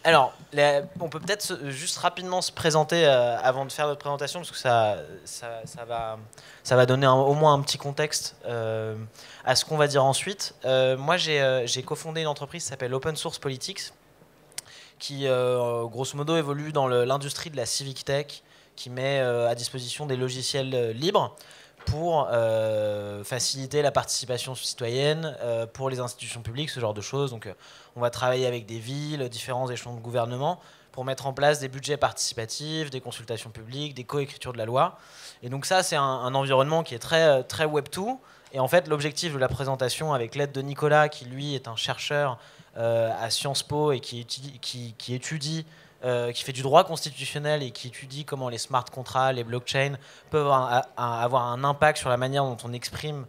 Alors, on peut peut-être juste rapidement se présenter avant de faire notre présentation, parce que ça va donner au moins un petit contexte à ce qu'on va dire ensuite. Moi, j'ai cofondé une entreprise qui s'appelle Open Source Politics, qui, grosso modo, évolue dans l'industrie de la civic tech, qui met à disposition des logiciels libres pour faciliter la participation citoyenne pour les institutions publiques, ce genre de choses. Donc, on va travailler avec des villes, différents échelons de gouvernement pour mettre en place des budgets participatifs, des consultations publiques, des coécritures de la loi. Et donc ça, c'est un environnement qui est très, très Web2. Et en fait, l'objectif de la présentation, avec l'aide de Nicolas, qui lui est un chercheur à Sciences Po et qui étudie qui fait du droit constitutionnel et qui étudie comment les smart contracts, les blockchains peuvent avoir un impact sur la manière dont on exprime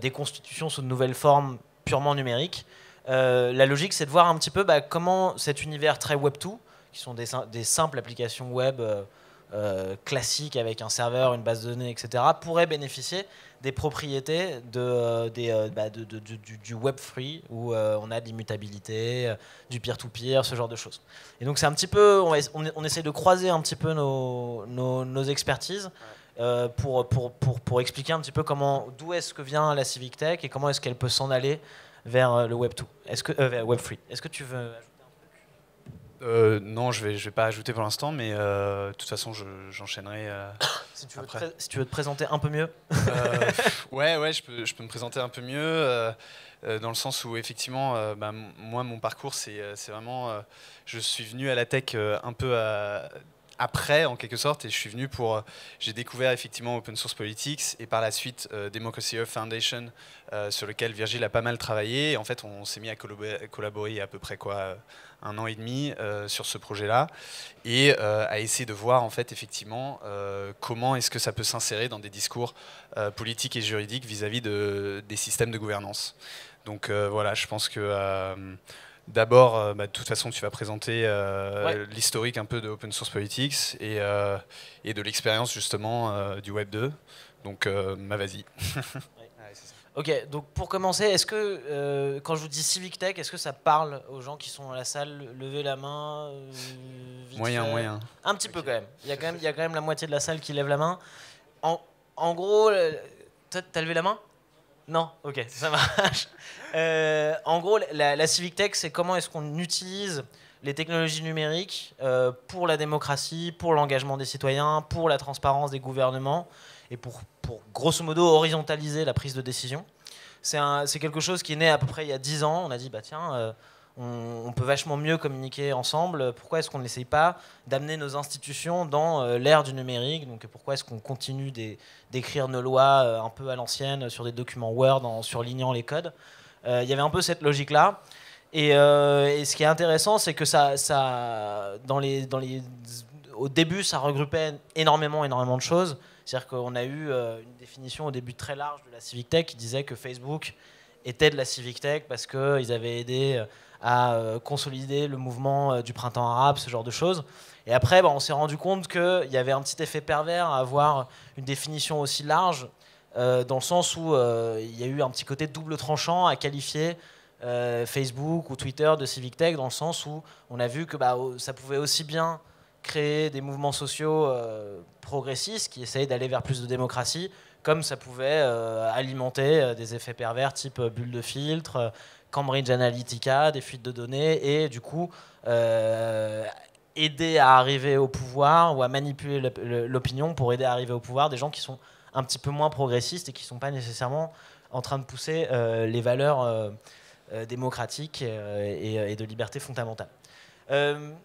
des constitutions sous de nouvelles formes purement numériques. La logique, c'est de voir un petit peu comment cet univers très Web2, qui sont des simples applications web classiques avec un serveur, une base de données, etc., pourrait bénéficier des propriétés du Web3, où on a de l'immutabilité, du peer-to-peer, ce genre de choses. Et donc c'est un petit peu, on essaie de croiser un petit peu nos expertises pour expliquer un petit peu d'où est-ce que vient la civic tech et comment est-ce qu'elle peut s'en aller vers le Web2, vers Web3. Est-ce que tu veux Non, je vais pas ajouter pour l'instant, mais de toute façon, j'enchaînerai après. Si tu veux te présenter un peu mieux. Ouais, je peux me présenter un peu mieux, dans le sens où effectivement, moi, mon parcours, c'est vraiment, je suis venu à la tech un peu après, en quelque sorte, et je suis venu j'ai découvert effectivement Open Source Politics et par la suite Democracy Earth Foundation, sur lequel Virgile a pas mal travaillé. Et en fait, on s'est mis à collaborer il y a à peu près un an et demi sur ce projet-là, et à essayer de voir en fait effectivement comment est-ce que ça peut s'insérer dans des discours politiques et juridiques vis-à-vis des systèmes de gouvernance. Donc voilà, je pense que d'abord, de toute façon, tu vas présenter l'historique un peu de Open Source Politics et de l'expérience justement du Web 2. Donc, vas-y. Ok, donc pour commencer, est-ce que quand je vous dis Civic Tech, est-ce que ça parle aux gens qui sont dans la salle? Levez la main. Moyen. Un petit peu quand même. Il y a quand même la moitié de la salle qui lève la main. En gros, t'as levé la main? Non, ok, ça marche. En gros, la Civic Tech, c'est comment est-ce qu'on utilise les technologies numériques pour la démocratie, pour l'engagement des citoyens, pour la transparence des gouvernements et pour grosso modo horizontaliser la prise de décision. C'est quelque chose qui est né à peu près il y a 10 ans. On a dit, tiens, on peut vachement mieux communiquer ensemble. Pourquoi est-ce qu'on n'essaye pas d'amener nos institutions dans l'ère du numérique? Donc pourquoi est-ce qu'on continue d'écrire nos lois un peu à l'ancienne sur des documents Word en surlignant les codes? Il y avait un peu cette logique-là. Et ce qui est intéressant, c'est que au début, ça regroupait énormément de choses. C'est-à-dire qu'on a eu une définition au début très large de la civic tech qui disait que Facebook était de la civic tech parce qu'ils avaient aidé à consolider le mouvement du printemps arabe, ce genre de choses. Et après, on s'est rendu compte qu'il y avait un petit effet pervers à avoir une définition aussi large, dans le sens où il y a eu un petit côté double tranchant à qualifier Facebook ou Twitter de civic tech, dans le sens où on a vu que ça pouvait aussi bien créer des mouvements sociaux progressistes qui essayent d'aller vers plus de démocratie, comme ça pouvait alimenter des effets pervers type bulle de filtre, Cambridge Analytica, des fuites de données, et du coup aider à arriver au pouvoir ou à manipuler l'opinion pour aider à arriver au pouvoir des gens qui sont un petit peu moins progressistes et qui ne sont pas nécessairement en train de pousser les valeurs démocratiques et de liberté fondamentale.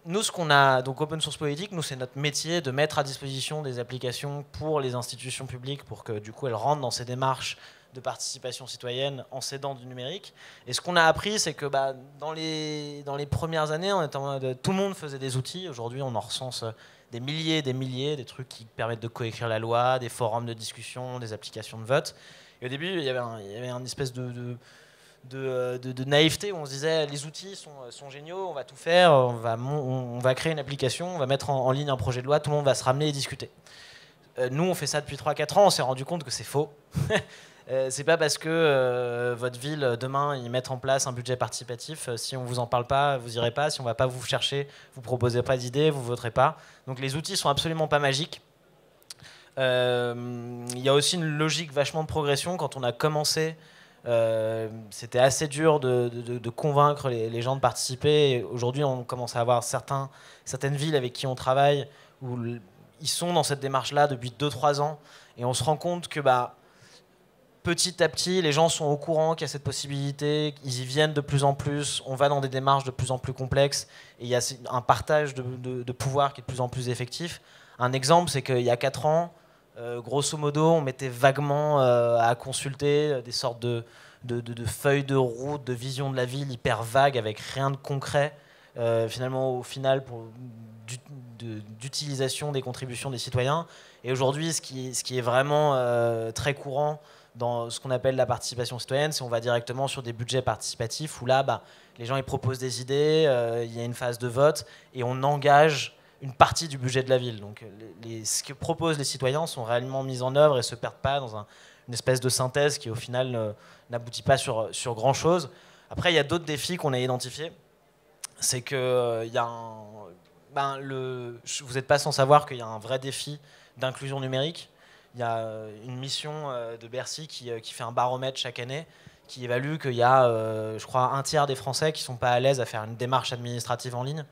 Nous, ce qu'on a, donc Open Source Politique, nous, c'est notre métier de mettre à disposition des applications pour les institutions publiques pour que, du coup, elles rentrent dans ces démarches de participation citoyenne en s'aidant du numérique. Et ce qu'on a appris, c'est que dans les premières années, tout le monde faisait des outils. Aujourd'hui, on en recense des milliers, des trucs qui permettent de coécrire la loi, des forums de discussion, des applications de vote. Et au début, il y avait une espèce de naïveté où on se disait les outils sont géniaux, on va tout faire, on va créer une application, on va mettre en ligne un projet de loi, tout le monde va se ramener et discuter. Nous, on fait ça depuis 3-4 ans, on s'est rendu compte que c'est faux. C'est pas parce que votre ville, demain, ils mettent en place un budget participatif. Si on vous en parle pas, vous irez pas. Si on va pas vous chercher, vous proposez pas d'idées, vous voterez pas. Donc les outils sont absolument pas magiques. Il y a aussi une logique vachement de progression. Quand on a commencé, c'était assez dur de convaincre les gens de participer. Aujourd'hui, on commence à avoir certaines villes avec qui on travaille où ils sont dans cette démarche-là depuis 2-3 ans. Et on se rend compte que petit à petit, les gens sont au courant qu'il y a cette possibilité, ils y viennent de plus en plus, on va dans des démarches de plus en plus complexes, et il y a un partage de pouvoir qui est de plus en plus effectif. Un exemple, c'est qu'il y a 4 ans, grosso modo, on mettait vaguement à consulter des sortes de feuilles de route, de vision de la ville hyper vagues, avec rien de concret, finalement, au final, d'utilisation des contributions des citoyens. Et aujourd'hui, ce qui est vraiment très courant dans ce qu'on appelle la participation citoyenne, c'est on va directement sur des budgets participatifs où là, les gens ils proposent des idées, il y a une phase de vote et on engage une partie du budget de la ville. Donc ce que proposent les citoyens sont réellement mis en œuvre et ne se perdent pas dans une espèce de synthèse qui au final n'aboutit pas sur grand-chose. Après, il y a d'autres défis qu'on a identifiés. C'est que vous n'êtes pas sans savoir qu'il y a un vrai défi d'inclusion numérique. Il y a une mission de Bercy qui fait un baromètre chaque année qui évalue qu'il y a, je crois, un tiers des Français qui ne sont pas à l'aise à faire une démarche administrative en ligne.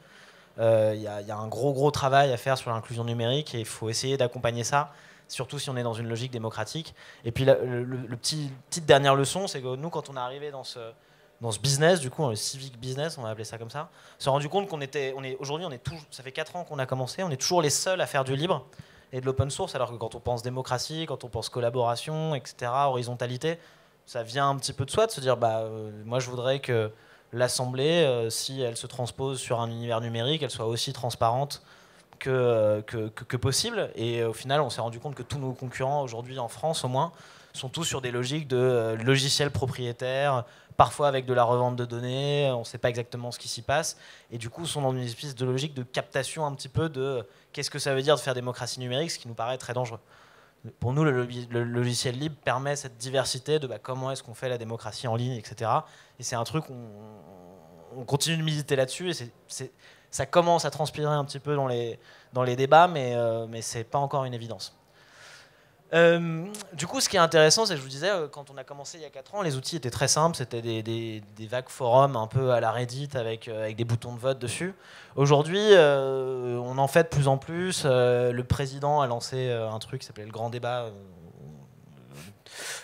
Il y a un gros travail à faire sur l'inclusion numérique et il faut essayer d'accompagner ça, surtout si on est dans une logique démocratique. Et puis petite dernière leçon, c'est que nous, quand on est arrivé dans ce business, du coup, le civic business, on va appeler ça comme ça, on s'est rendu compte aujourd'hui, ça fait 4 ans qu'on a commencé, on est toujours les seuls à faire du libre et de l'open source, alors que quand on pense démocratie, quand on pense collaboration, etc., horizontalité, ça vient un petit peu de soi de se dire, moi je voudrais que l'Assemblée, si elle se transpose sur un univers numérique, elle soit aussi transparente que possible. Et au final, on s'est rendu compte que tous nos concurrents aujourd'hui en France, au moins, sont tous sur des logiques de logiciels propriétaires, parfois avec de la revente de données, on ne sait pas exactement ce qui s'y passe, et du coup sont dans une espèce de logique de captation un petit peu de qu'est-ce que ça veut dire de faire démocratie numérique, ce qui nous paraît très dangereux. Pour nous, le logiciel libre permet cette diversité de comment est-ce qu'on fait la démocratie en ligne, etc. Et c'est un truc, on continue de militer là-dessus, et ça commence à transpirer un petit peu dans les débats, mais ce n'est pas encore une évidence. Du coup, ce qui est intéressant, c'est que je vous disais, quand on a commencé il y a 4 ans, les outils étaient très simples. C'était des vagues forums un peu à la Reddit avec des boutons de vote dessus. Aujourd'hui, on en fait de plus en plus. Le président a lancé un truc qui s'appelait le Grand Débat.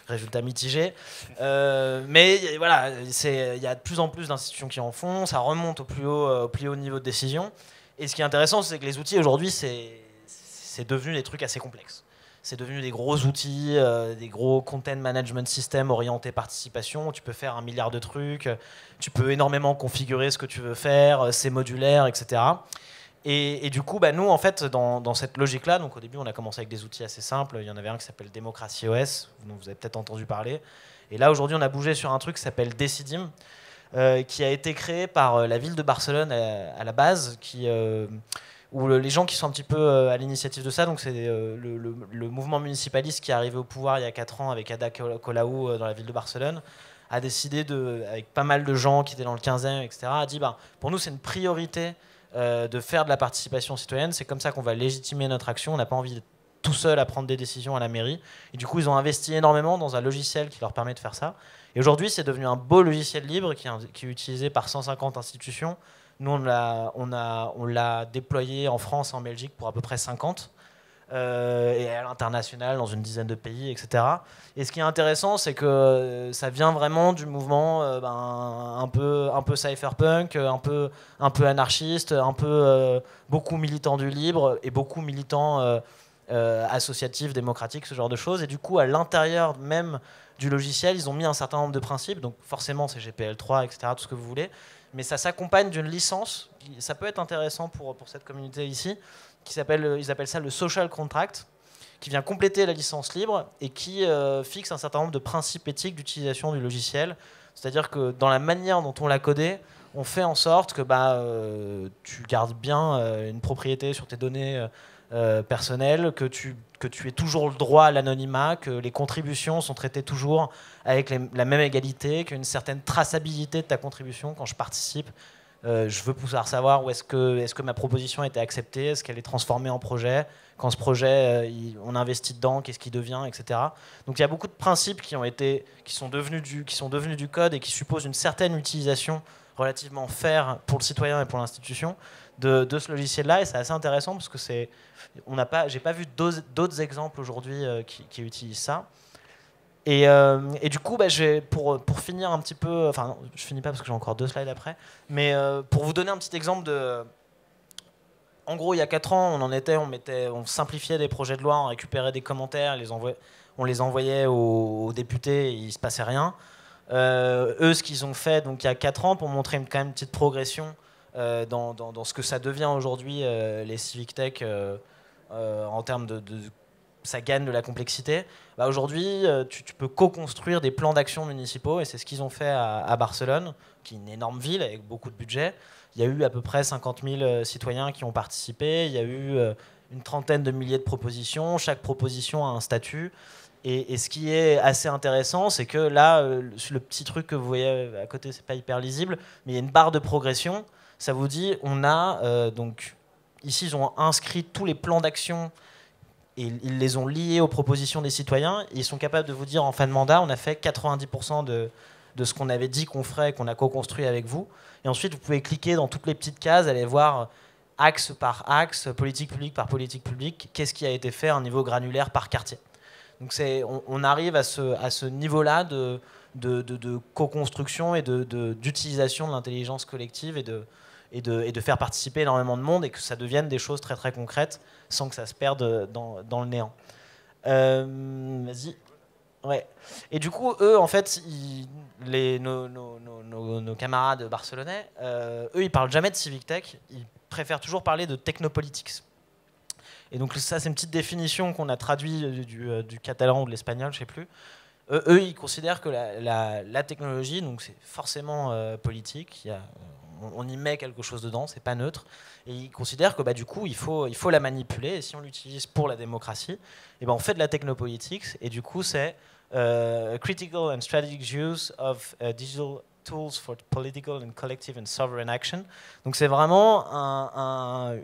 Résultat mitigé. Mais voilà, il y a de plus en plus d'institutions qui en font. Ça remonte au plus haut niveau de décision. Et ce qui est intéressant, c'est que les outils, aujourd'hui, c'est devenu des trucs assez complexes. C'est devenu des gros outils, des gros content management systems orientés participation. Où tu peux faire 1 milliard de trucs, tu peux énormément configurer ce que tu veux faire, c'est modulaire, etc. Et du coup, nous, en fait, dans cette logique-là, donc au début, on a commencé avec des outils assez simples. Il y en avait un qui s'appelle Démocratie OS, dont vous avez peut-être entendu parler. Et là, aujourd'hui, on a bougé sur un truc qui s'appelle Decidim, qui a été créé par la ville de Barcelone à la base, où les gens qui sont un petit peu à l'initiative de ça, donc c'est le mouvement municipaliste qui est arrivé au pouvoir il y a 4 ans avec Ada Colau dans la ville de Barcelone, a décidé, avec pas mal de gens qui étaient dans le 15e, etc., a dit pour nous c'est une priorité de faire de la participation citoyenne, c'est comme ça qu'on va légitimer notre action, on n'a pas envie d'être tout seul à prendre des décisions à la mairie. Et du coup, ils ont investi énormément dans un logiciel qui leur permet de faire ça. Et aujourd'hui, c'est devenu un beau logiciel libre qui est utilisé par 150 institutions. Nous, on l'a déployé en France et en Belgique pour à peu près 50. Et à l'international, dans une dizaine de pays, etc. Et ce qui est intéressant, c'est que ça vient vraiment du mouvement un peu cypherpunk, un peu anarchiste, beaucoup militant du libre et beaucoup militant associatif, démocratique, ce genre de choses. Et du coup, à l'intérieur même du logiciel, ils ont mis un certain nombre de principes. Donc forcément, c'est GPL3, etc., tout ce que vous voulez. Mais ça s'accompagne d'une licence. Ça peut être intéressant pour cette communauté ici. Ils appellent ça le social contract, qui vient compléter la licence libre et qui fixe un certain nombre de principes éthiques d'utilisation du logiciel. C'est-à-dire que dans la manière dont on l'a codé, on fait en sorte que tu gardes bien une propriété sur tes données personnel, que tu aies toujours le droit à l'anonymat, que les contributions sont traitées toujours avec la même égalité, qu'il y a une certaine traçabilité de ta contribution quand je participe. Je veux pouvoir savoir où est-ce que ma proposition a été acceptée, est-ce qu'elle est transformée en projet, quand ce projet, on investit dedans, qu'est-ce qu'il devient, etc. Donc il y a beaucoup de principes qui sont devenus du code et qui supposent une certaine utilisation relativement fair pour le citoyen et pour l'institution de ce logiciel-là, et c'est assez intéressant parce que j'ai pas vu d'autres exemples aujourd'hui qui utilisent ça. Et du coup, pour finir un petit peu, enfin, je finis pas parce que j'ai encore 2 slides après, mais pour vous donner un petit exemple en gros, il y a 4 ans, on simplifiait des projets de loi, on récupérait des commentaires, on les envoyait aux députés et il se passait rien. Eux, ce qu'ils ont fait donc il y a 4 ans pour montrer quand même une petite progression dans ce que ça devient aujourd'hui, les civic tech, en termes ça gagne de la complexité. Bah, aujourd'hui, tu peux co-construire des plans d'action municipaux, et c'est ce qu'ils ont fait à Barcelone, qui est une énorme ville avec beaucoup de budget. Il y a eu à peu près 50 000 citoyens qui ont participé. Il y a eu une trentaine de milliers de propositions. Chaque proposition a un statut. Et ce qui est assez intéressant, c'est que là, le petit truc que vous voyez à côté, c'est pas hyper lisible, mais il y a une barre de progression. Ça vous dit, on a donc ici, ils ont inscrit tous les plans d'action et ils les ont liés aux propositions des citoyens. Et ils sont capables de vous dire en fin de mandat, on a fait 90% de ce qu'on avait dit qu'on ferait, qu'on a co-construit avec vous. Et ensuite, vous pouvez cliquer dans toutes les petites cases, aller voir axe par axe, politique publique par politique publique, qu'est-ce qui a été fait à un niveau granulaire par quartier. Donc on arrive à ce niveau-là de co-construction et d'utilisation de l'intelligence collective et de faire participer énormément de monde et que ça devienne des choses très très concrètes sans que ça se perde dans le néant. Vas-y. Ouais. Et du coup, eux, en fait, nos camarades barcelonais, eux, ils parlent jamais de civic tech, ils préfèrent toujours parler de technopolitics. Et donc ça, c'est une petite définition qu'on a traduit du catalan ou de l'espagnol, je sais plus. Eux, ils considèrent que la technologie, donc c'est forcément politique. On y met quelque chose dedans, c'est pas neutre. Et ils considèrent que du coup, il faut la manipuler. Et si on l'utilise pour la démocratie, et on fait de la technopolitics. Et du coup, c'est critical and strategic use of digital tools for political and collective and sovereign action. Donc c'est vraiment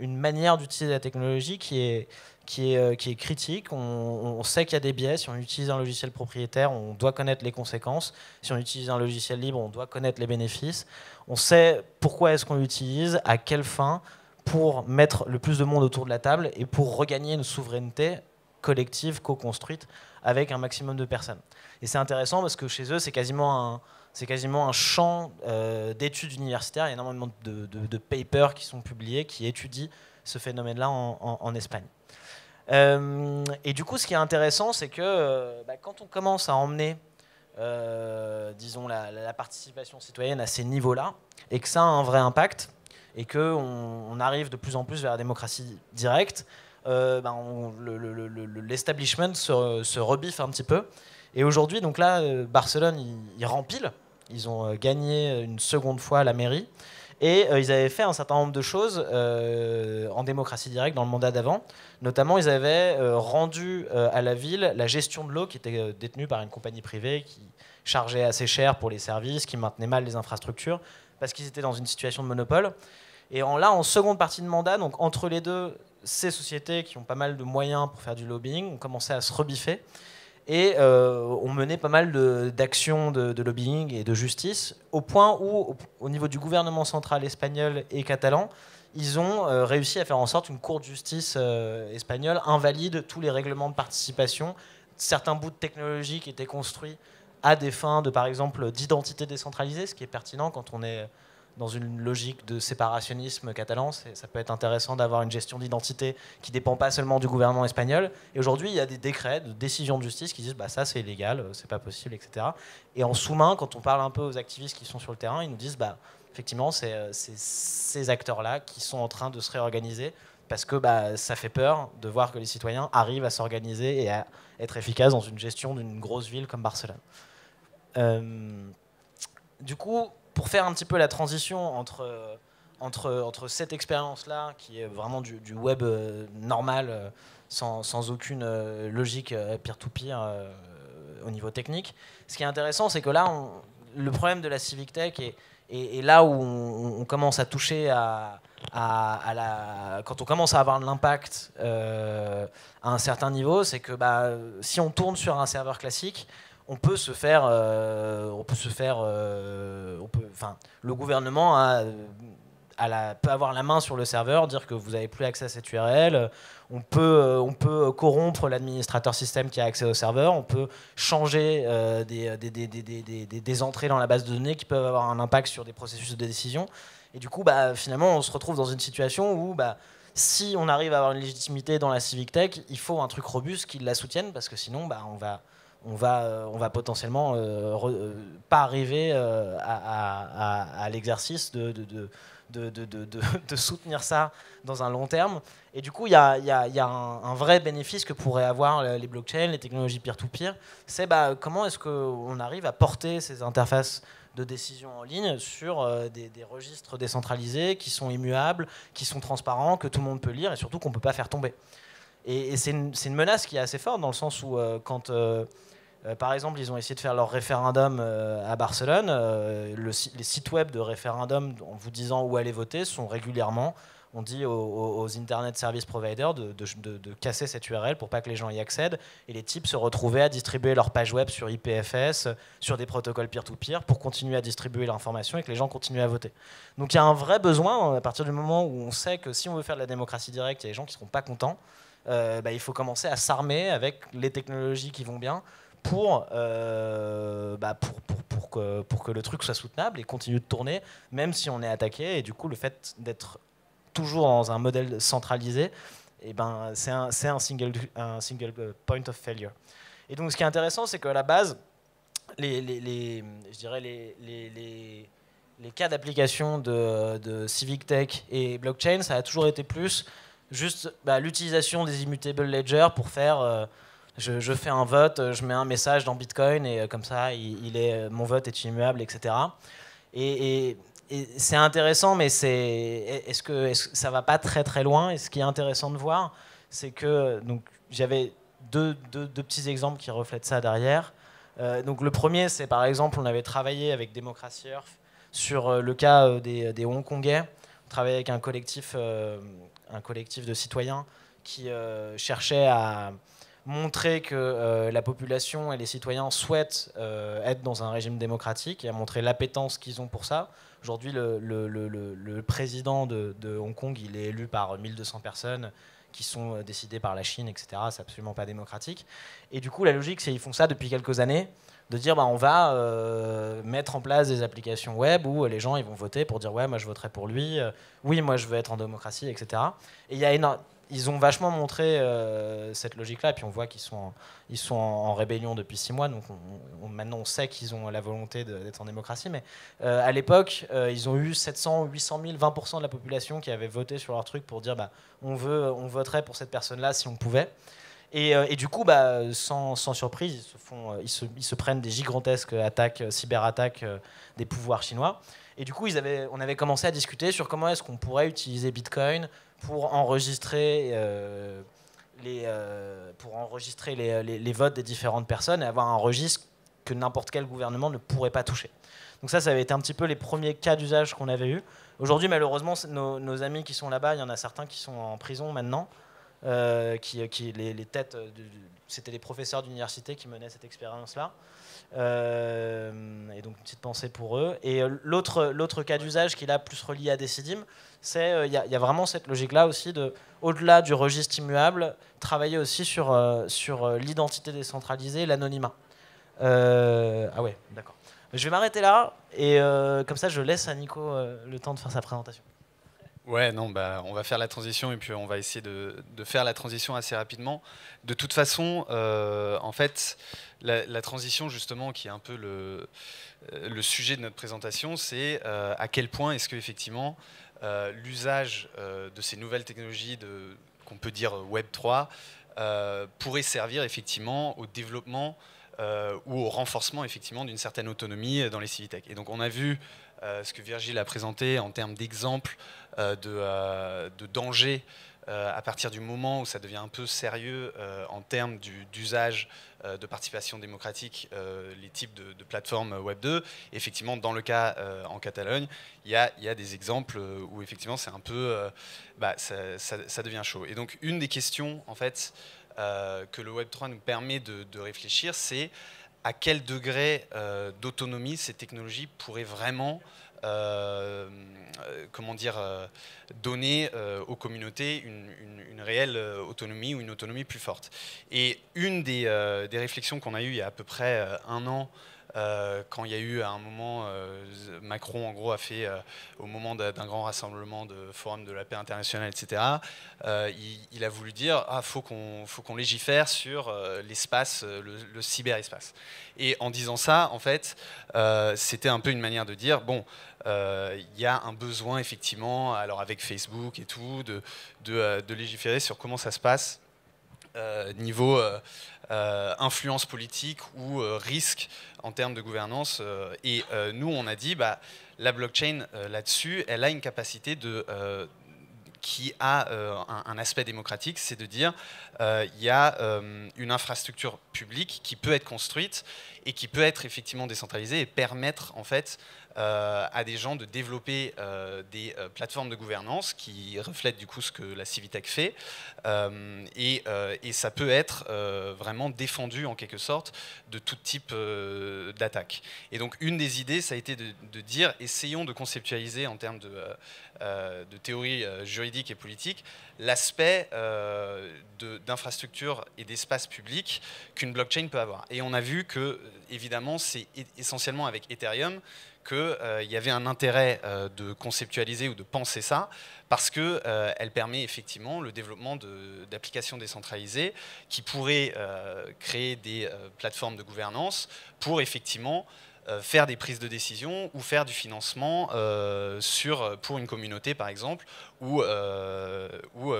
une manière d'utiliser la technologie qui est critique. On sait qu'il y a des biais. Si on utilise un logiciel propriétaire, on doit connaître les conséquences. Si on utilise un logiciel libre, on doit connaître les bénéfices. On sait pourquoi est-ce qu'on l'utilise, à quelle fin, pour mettre le plus de monde autour de la table et pour regagner une souveraineté collective, co-construite avec un maximum de personnes. Et c'est intéressant parce que chez eux, c'est quasiment un champ d'études universitaires. Il y a énormément de papers qui sont publiés, qui étudient ce phénomène-là en Espagne. Et du coup, ce qui est intéressant, c'est que quand on commence à emmener, disons, la participation citoyenne à ces niveaux-là, et que ça a un vrai impact, et qu'on arrive de plus en plus vers la démocratie directe, l'establishment se rebiffe un petit peu. Et aujourd'hui, donc là, Barcelone, ils rempilent. Ils ont gagné une seconde fois la mairie. Et ils avaient fait un certain nombre de choses en démocratie directe dans le mandat d'avant. Notamment, ils avaient rendu à la ville la gestion de l'eau qui était détenue par une compagnie privée qui chargeait assez cher pour les services, qui maintenait mal les infrastructures, parce qu'ils étaient dans une situation de monopole. Et en seconde partie de mandat, donc entre les deux, ces sociétés qui ont pas mal de moyens pour faire du lobbying ont commencé à se rebiffer et ont mené pas mal d'actions de lobbying et de justice, au point où, au niveau du gouvernement central espagnol et catalan, ils ont réussi à faire en sorte qu'une cour de justice espagnole invalide tous les règlements de participation, certains bouts de technologie qui étaient construits à des fins par exemple, d'identité décentralisée, ce qui est pertinent quand on est dans une logique de séparationnisme catalan. Ça peut être intéressant d'avoir une gestion d'identité qui ne dépend pas seulement du gouvernement espagnol. Et aujourd'hui, il y a des décrets, de décisions de justice qui disent ça c'est illégal, c'est pas possible, etc. Et en sous-main, quand on parle un peu aux activistes qui sont sur le terrain, ils nous disent effectivement, c'est ces acteurs-là qui sont en train de se réorganiser parce que ça fait peur de voir que les citoyens arrivent à s'organiser et à être efficaces dans une gestion d'une grosse ville comme Barcelone. Du coup, pour faire un petit peu la transition entre entre cette expérience-là, qui est vraiment du web normal, sans aucune logique peer-to-peer au niveau technique, ce qui est intéressant, c'est que là, le problème de la civic tech est là où on commence à toucher quand on commence à avoir de l'impact à un certain niveau, c'est que si on tourne sur un serveur classique, le gouvernement peut avoir la main sur le serveur, dire que vous n'avez plus accès à cette URL. On peut corrompre l'administrateur système qui a accès au serveur. On peut changer des entrées dans la base de données qui peuvent avoir un impact sur des processus de décision. Et du coup, finalement, on se retrouve dans une situation où si on arrive à avoir une légitimité dans la civic tech, il faut un truc robuste qui la soutienne, parce que sinon, on va potentiellement pas arriver à l'exercice de soutenir ça dans un long terme. Et du coup, il y a un vrai bénéfice que pourraient avoir les blockchains, les technologies peer-to-peer. C'est comment est-ce qu'on arrive à porter ces interfaces de décision en ligne sur des registres décentralisés qui sont immuables, qui sont transparents, que tout le monde peut lire et surtout qu'on ne peut pas faire tomber. Et c'est une menace qui est assez forte dans le sens où quand... par exemple, ils ont essayé de faire leur référendum à Barcelone. Les sites web de référendum, en vous disant où aller voter, sont régulièrement, on dit aux Internet Service Providers de casser cette URL pour pas que les gens y accèdent. Et les types se retrouvaient à distribuer leur page web sur IPFS, sur des protocoles peer-to-peer, pour continuer à distribuer l'information et que les gens continuent à voter. Donc il y a un vrai besoin, à partir du moment où on sait que si on veut faire de la démocratie directe, il y a des gens qui ne seront pas contents, il faut commencer à s'armer avec les technologies qui vont bien, pour que le truc soit soutenable et continue de tourner, même si on est attaqué. Et du coup, le fait d'être toujours dans un modèle centralisé, c'est un single point of failure. Et donc, ce qui est intéressant, c'est qu'à la base, les cas d'application de civic tech et blockchain, ça a toujours été plus juste l'utilisation des immutable ledger pour faire... Je fais un vote, je mets un message dans Bitcoin et comme ça, mon vote est immuable, etc. Et c'est intéressant, mais est-ce que ça va pas très très loin? Et ce qui est intéressant de voir, c'est que j'avais deux petits exemples qui reflètent ça derrière. Donc le premier, c'est par exemple, on avait travaillé avec Democracy Earth sur le cas des Hongkongais. On travaillait avec un collectif de citoyens qui cherchait à montrer que la population et les citoyens souhaitent être dans un régime démocratique et à montrer l'appétence qu'ils ont pour ça. Aujourd'hui, le président de Hong Kong, il est élu par 1200 personnes qui sont décidées par la Chine, etc. C'est absolument pas démocratique. Et du coup, la logique, c'est qu'ils font ça depuis quelques années, de dire on va mettre en place des applications web où les gens ils vont voter pour dire ouais, moi je voterai pour lui, oui, moi je veux être en démocratie, etc. Et il y a ils ont vachement montré cette logique-là, et puis on voit qu'ils sont en rébellion depuis 6 mois, donc maintenant on sait qu'ils ont la volonté d'être en démocratie, mais à l'époque, ils ont eu 700, 800 000, 20% de la population qui avait voté sur leur truc pour dire on voterait pour cette personne-là si on pouvait. Et du coup, sans surprise, ils se prennent des gigantesques cyberattaques des pouvoirs chinois. Et du coup, on avait commencé à discuter sur comment est-ce qu'on pourrait utiliser Bitcoin pour enregistrer les votes des différentes personnes et avoir un registre que n'importe quel gouvernement ne pourrait pas toucher. Donc ça avait été un petit peu les premiers cas d'usage qu'on avait eus. Aujourd'hui, malheureusement, nos amis qui sont là-bas, il y en a certains qui sont en prison maintenant. Les têtes, c'était les professeurs d'université qui menaient cette expérience-là. Et donc une petite pensée pour eux. Et l'autre cas d'usage qui est là plus relié à Decidim, c'est il y a vraiment cette logique-là aussi de, au-delà du registre immuable, travailler aussi sur l'identité décentralisée, l'anonymat. Ah ouais, d'accord. Je vais m'arrêter là et comme ça je laisse à Nico le temps de faire sa présentation. Ouais, non, on va faire la transition et puis on va essayer de faire la transition assez rapidement. De toute façon, en fait, la transition justement, qui est un peu le sujet de notre présentation, c'est à quel point est-ce qu'effectivement l'usage de ces nouvelles technologies qu'on peut dire Web 3 pourrait servir effectivement au développement ou au renforcement effectivement d'une certaine autonomie dans les Civitech. Et donc on a vu ce que Virgile a présenté en termes d'exemples de dangers à partir du moment où ça devient un peu sérieux en termes d'usage de participation démocratique, les types de plateformes Web 2. Effectivement, dans le cas en Catalogne, il y a des exemples où effectivement c'est un peu, ça devient chaud. Et donc une des questions en fait que le Web 3 nous permet de réfléchir, c'est à quel degré d'autonomie ces technologies pourraient vraiment donner aux communautés une réelle autonomie ou une autonomie plus forte. Et une des réflexions qu'on a eues il y a à peu près un an, quand il y a eu à un moment, Macron en gros a fait, au moment d'un grand rassemblement de Forum de la paix internationale, etc., il a voulu dire faut qu'on légifère sur l'espace, le cyberespace. Et en disant ça, en fait, c'était un peu une manière de dire, bon, il y a un besoin effectivement, alors avec Facebook et tout, de légiférer sur comment ça se passe niveau influence politique ou risque en termes de gouvernance. Et nous, on a dit, la blockchain là-dessus, elle a une capacité qui a un aspect démocratique, c'est de dire il y a une infrastructure publique qui peut être construite et qui peut être effectivement décentralisée et permettre en fait à des gens de développer des plateformes de gouvernance qui reflètent du coup ce que la Civitech fait et ça peut être vraiment défendu en quelque sorte de tout type d'attaque. Et donc une des idées, ça a été de dire essayons de conceptualiser en termes de théorie juridique et politique l'aspect d'infrastructure et d'espace public qu'une blockchain peut avoir. Et on a vu que, évidemment, c'est essentiellement avec Ethereum qu'il y avait un intérêt de conceptualiser ou de penser ça, parce qu'elle permet effectivement le développement d'applications décentralisées qui pourraient créer des plateformes de gouvernance pour effectivement faire des prises de décision ou faire du financement pour une communauté par exemple ou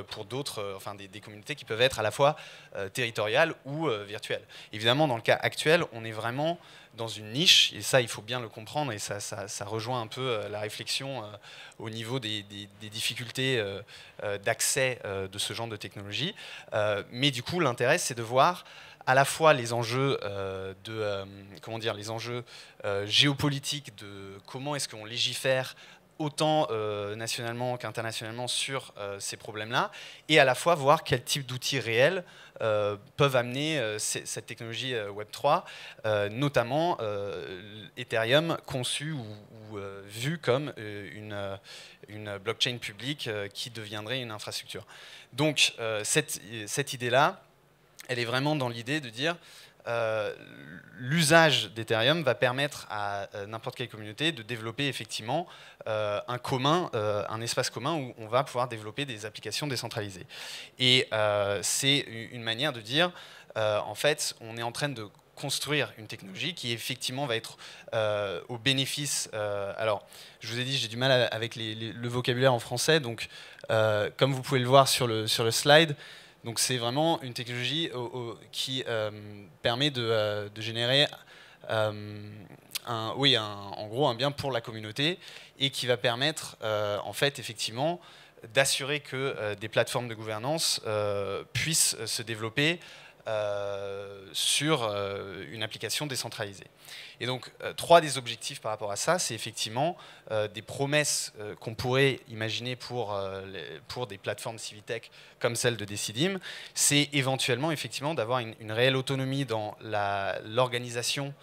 pour d'autres, enfin des communautés qui peuvent être à la fois territoriales ou virtuelles. Évidemment, dans le cas actuel, on est vraiment dans une niche, et ça il faut bien le comprendre, et ça rejoint un peu la réflexion au niveau des difficultés d'accès de ce genre de technologie. Mais du coup, l'intérêt, c'est de voir à la fois les enjeux les enjeux géopolitiques de comment est-ce qu'on légifère autant nationalement qu'internationalement sur ces problèmes-là, et à la fois voir quel type d'outils réels peuvent amener cette technologie Web3, notamment Ethereum conçu ou vu comme une blockchain publique qui deviendrait une infrastructure. Donc cette idée-là, elle est vraiment dans l'idée de dire l'usage d'Ethereum va permettre à n'importe quelle communauté de développer effectivement un espace commun où on va pouvoir développer des applications décentralisées. Et c'est une manière de dire, en fait, on est en train de construire une technologie qui effectivement va être au bénéfice. Alors, je vous ai dit, j'ai du mal avec le vocabulaire en français, donc comme vous pouvez le voir sur le slide, donc c'est vraiment une technologie qui permet de générer en gros un bien pour la communauté et qui va permettre en fait effectivement d'assurer que des plateformes de gouvernance puissent se développer sur une application décentralisée. Et donc, trois des objectifs par rapport à ça, c'est effectivement des promesses qu'on pourrait imaginer pour des plateformes Civitech comme celle de Decidim. C'est éventuellement, effectivement, d'avoir une réelle autonomie dans l'organisation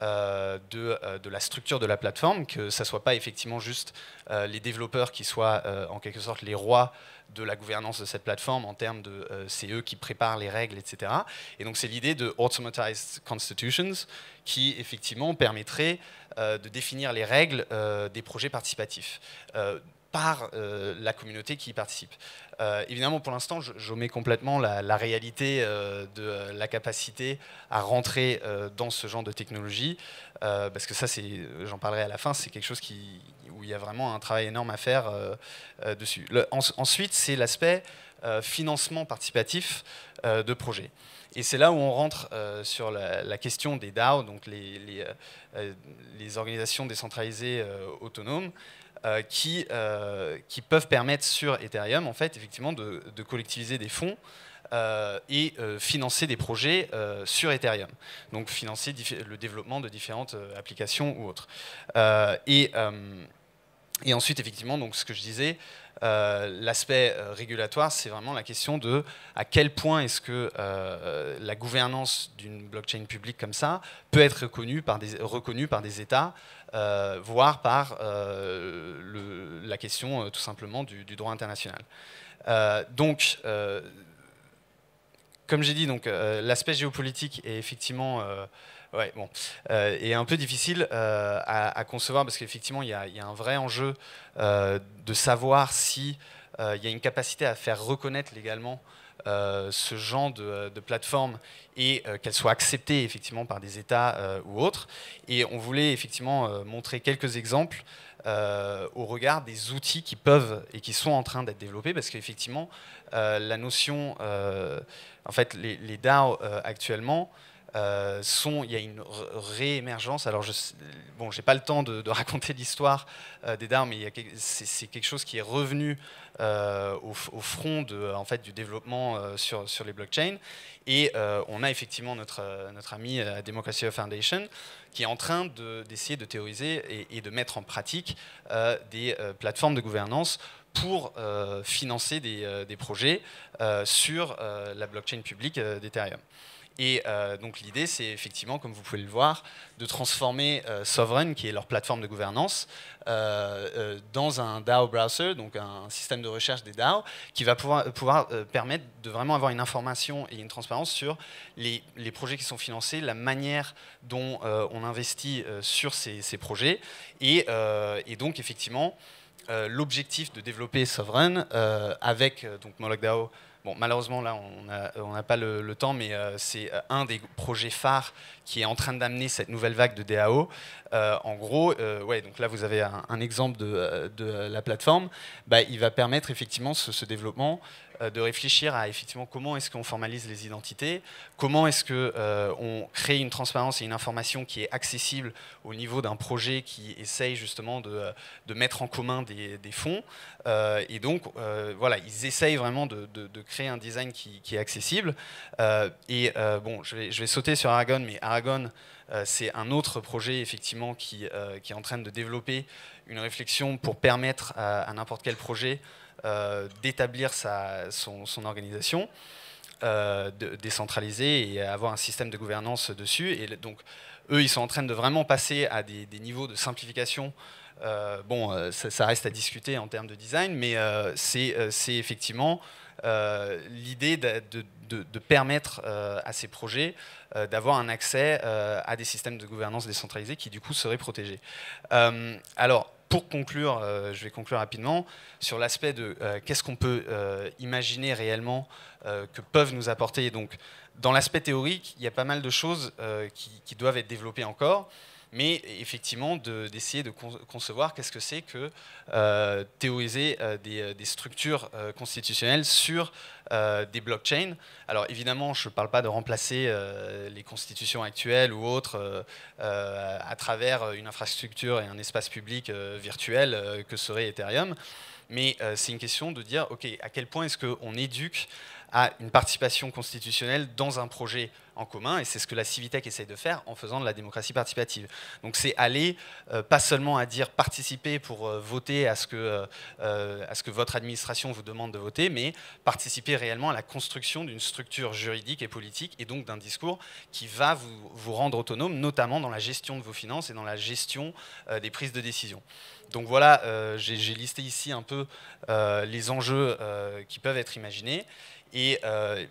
de la structure de la plateforme, que ça ne soit pas effectivement juste les développeurs qui soient en quelque sorte les rois de la gouvernance de cette plateforme en termes de c'est eux qui préparent les règles, etc. Et donc c'est l'idée de automatized constitutions qui effectivement permettrait de définir les règles des projets participatifs. par la communauté qui y participe. Évidemment, pour l'instant, j'omets complètement la réalité de la capacité à rentrer dans ce genre de technologie, parce que ça, j'en parlerai à la fin, c'est quelque chose où il y a vraiment un travail énorme à faire dessus. Ensuite, c'est l'aspect financement participatif de projets. Et c'est là où on rentre sur la question des DAO, donc les organisations décentralisées autonomes, qui peuvent permettre sur Ethereum, en fait, effectivement, de collectiviser des fonds et financer des projets sur Ethereum. Donc financer le développement de différentes applications ou autres. Et ensuite, effectivement, donc ce que je disais, l'aspect régulatoire, c'est vraiment la question de à quel point est-ce que la gouvernance d'une blockchain publique comme ça peut être reconnue par des États, voire par la question tout simplement du droit international. Donc, comme j'ai dit, l'aspect géopolitique est effectivement est un peu difficile à concevoir parce qu'effectivement, il y a un vrai enjeu de savoir si il y a une capacité à faire reconnaître légalement ce genre de plateforme et qu'elle soit acceptée effectivement par des États ou autres. Et on voulait effectivement montrer quelques exemples au regard des outils qui peuvent et qui sont en train d'être développés, parce qu'effectivement, la notion, en fait, les DAO actuellement, il y a une réémergence. Alors, j'ai pas le temps de raconter l'histoire des DAO, mais c'est quelque chose qui est revenu au front en fait, du développement sur les blockchains. Et on a effectivement notre ami à Democracy Foundation qui est en train d'essayer de théoriser et de mettre en pratique des plateformes de gouvernance pour financer des projets sur la blockchain publique d'Ethereum. Et donc l'idée, c'est effectivement, comme vous pouvez le voir, de transformer Sovereign, qui est leur plateforme de gouvernance, dans un DAO browser, donc un système de recherche des DAO, qui va pouvoir permettre de vraiment avoir une information et une transparence sur les projets qui sont financés, la manière dont on investit sur ces projets, et donc effectivement, l'objectif de développer Sovereign avec donc Moloch DAO. Bon, malheureusement, là, on n'a pas le temps, mais c'est un des projets phares qui est en train d'amener cette nouvelle vague de DAO. En gros, donc là, vous avez un exemple de la plateforme. Bah, il va permettre effectivement ce développement de réfléchir à effectivement comment est-ce qu'on formalise les identités, comment est-ce qu'on crée une transparence et une information qui est accessible au niveau d'un projet qui essaye justement de mettre en commun des fonds. Et donc, voilà, ils essayent vraiment de créer un design qui est accessible. Bon, je vais sauter sur Aragon, mais Aragon, c'est un autre projet effectivement qui est en train de développer une réflexion pour permettre à n'importe quel projet d'établir son organisation décentralisée et avoir un système de gouvernance dessus. Et donc, eux, ils sont en train de vraiment passer à des niveaux de simplification. Ça reste à discuter en termes de design, mais c'est effectivement l'idée de permettre à ces projets d'avoir un accès à des systèmes de gouvernance décentralisés qui, du coup, seraient protégés. Alors, pour conclure, je vais conclure rapidement sur l'aspect de qu'est-ce qu'on peut imaginer réellement que peuvent nous apporter. Donc, dans l'aspect théorique, il y a pas mal de choses qui doivent être développées encore. Mais effectivement, d'essayer de concevoir qu'est-ce que c'est que théoriser des structures constitutionnelles sur des blockchains. Alors évidemment, je ne parle pas de remplacer les constitutions actuelles ou autres à travers une infrastructure et un espace public virtuel que serait Ethereum. Mais c'est une question de dire, OK, à quel point est-ce qu'on éduque à une participation constitutionnelle dans un projet en commun, et c'est ce que la Civitech essaye de faire en faisant de la démocratie participative. Donc c'est aller, pas seulement à dire participer pour voter à ce que votre administration vous demande de voter, mais participer réellement à la construction d'une structure juridique et politique, et donc d'un discours qui va vous rendre autonome, notamment dans la gestion de vos finances et dans la gestion des prises de décision. Donc voilà, j'ai listé ici un peu les enjeux qui peuvent être imaginés. Et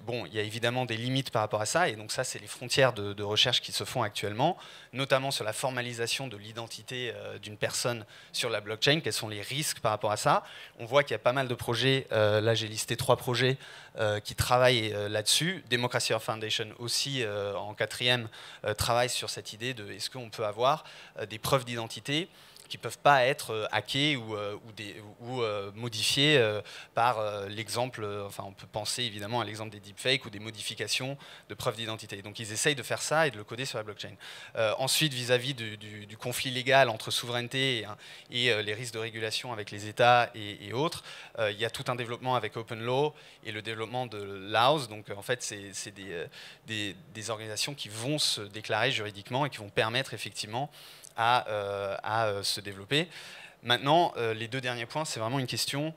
bon, il y a évidemment des limites par rapport à ça, et donc ça, c'est les frontières de recherche qui se font actuellement, notamment sur la formalisation de l'identité d'une personne sur la blockchain. Quels sont les risques par rapport à ça? On voit qu'il y a pas mal de projets, là j'ai listé 3 projets qui travaillent là-dessus. Democracy Earth Foundation aussi, en 4e, travaille sur cette idée de est-ce qu'on peut avoir des preuves d'identité qui ne peuvent pas être hackés ou modifiés par l'exemple, enfin on peut penser évidemment à l'exemple des deepfakes ou des modifications de preuves d'identité. Donc ils essayent de faire ça et de le coder sur la blockchain. Ensuite, vis-à-vis du conflit légal entre souveraineté et les risques de régulation avec les États et autres, il y a tout un développement avec Open Law et le développement de Laos. Donc en fait, c'est des organisations qui vont se déclarer juridiquement et qui vont permettre effectivement à se développer. Maintenant, les 2 derniers points, c'est vraiment une question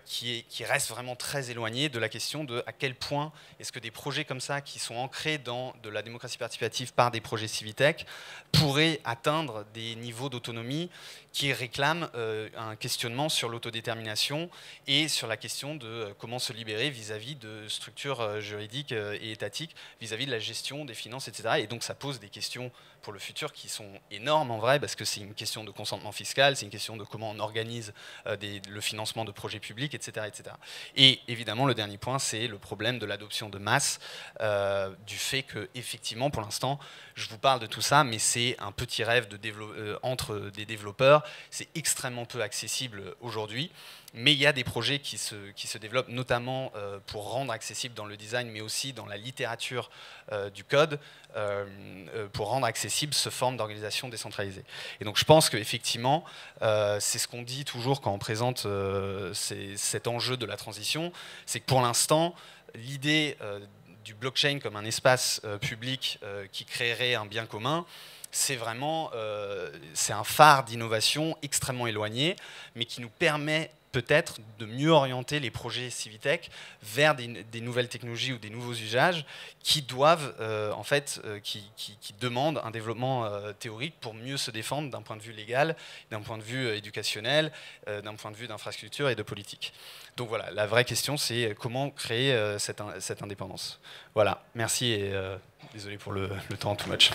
qui reste vraiment très éloignée de la question de à quel point est-ce que des projets comme ça, qui sont ancrés dans de la démocratie participative par des projets Civitech, pourraient atteindre des niveaux d'autonomie qui réclament un questionnement sur l'autodétermination et sur la question de comment se libérer vis-à-vis de structures juridiques et étatiques, vis-à-vis de la gestion des finances, etc. Et donc ça pose des questions pour le futur qui sont énormes en vrai, parce que c'est une question de consentement fiscal, c'est une question de comment on organise le financement de projets publics, etc., etc. Et évidemment, le dernier point, c'est le problème de l'adoption de masse, du fait que, effectivement, pour l'instant, je vous parle de tout ça, mais c'est un petit rêve entre des développeurs. C'est extrêmement peu accessible aujourd'hui. Mais il y a des projets qui se développent, notamment pour rendre accessible dans le design, mais aussi dans la littérature du code, pour rendre accessible ce forme d'organisation décentralisée. Et donc je pense qu'effectivement, c'est ce qu'on dit toujours quand on présente cet enjeu de la transition, c'est que pour l'instant, l'idée du blockchain comme un espace public qui créerait un bien commun, c'est vraiment c'est un phare d'innovation extrêmement éloigné, mais qui nous permet peut-être de mieux orienter les projets Civitech vers des nouvelles technologies ou des nouveaux usages qui doivent, en fait, qui demandent un développement théorique pour mieux se défendre d'un point de vue légal, d'un point de vue éducationnel, d'un point de vue d'infrastructure et de politique. Donc voilà, la vraie question, c'est comment créer cette indépendance. Voilà, merci et désolé pour le temps too much.